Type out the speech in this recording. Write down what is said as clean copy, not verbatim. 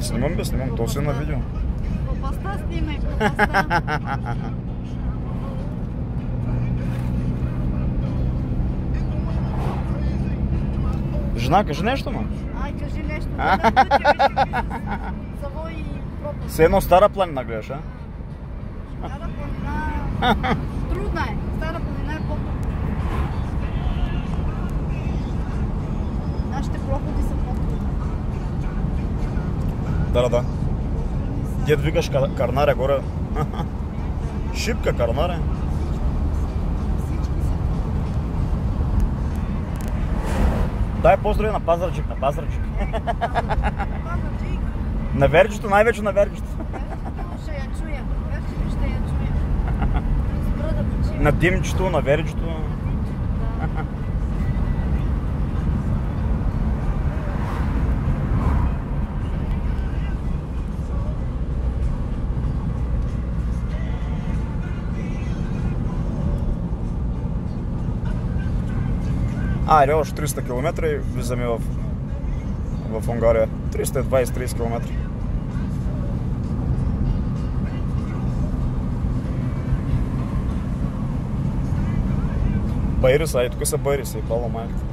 Снимам бе, снимам, то си е на видео. Пропаста снимай, пропаста. Жена, кажи нещо, ма. Ай, кажи нещо. Завой и пропаст. Все едно Стара планина гледаш, а? Стара планина... Трудна е. Стара планина е по-трудна. Нашите проходи са по-трудни. Да. Дед викаш карнаря горе. Шипка карнаря. Дай поздрави на Пазарджик, на Пазарджик. На Верджито, най-вече на Верджито. Ще я чуя. Верджито ще я чуя. Спра да почивам. На Димчето, на Верджито. Айде, още 300 км и влизаме в Унгария. 320-30 км. Байриса, тук са Байриса и Павла майката.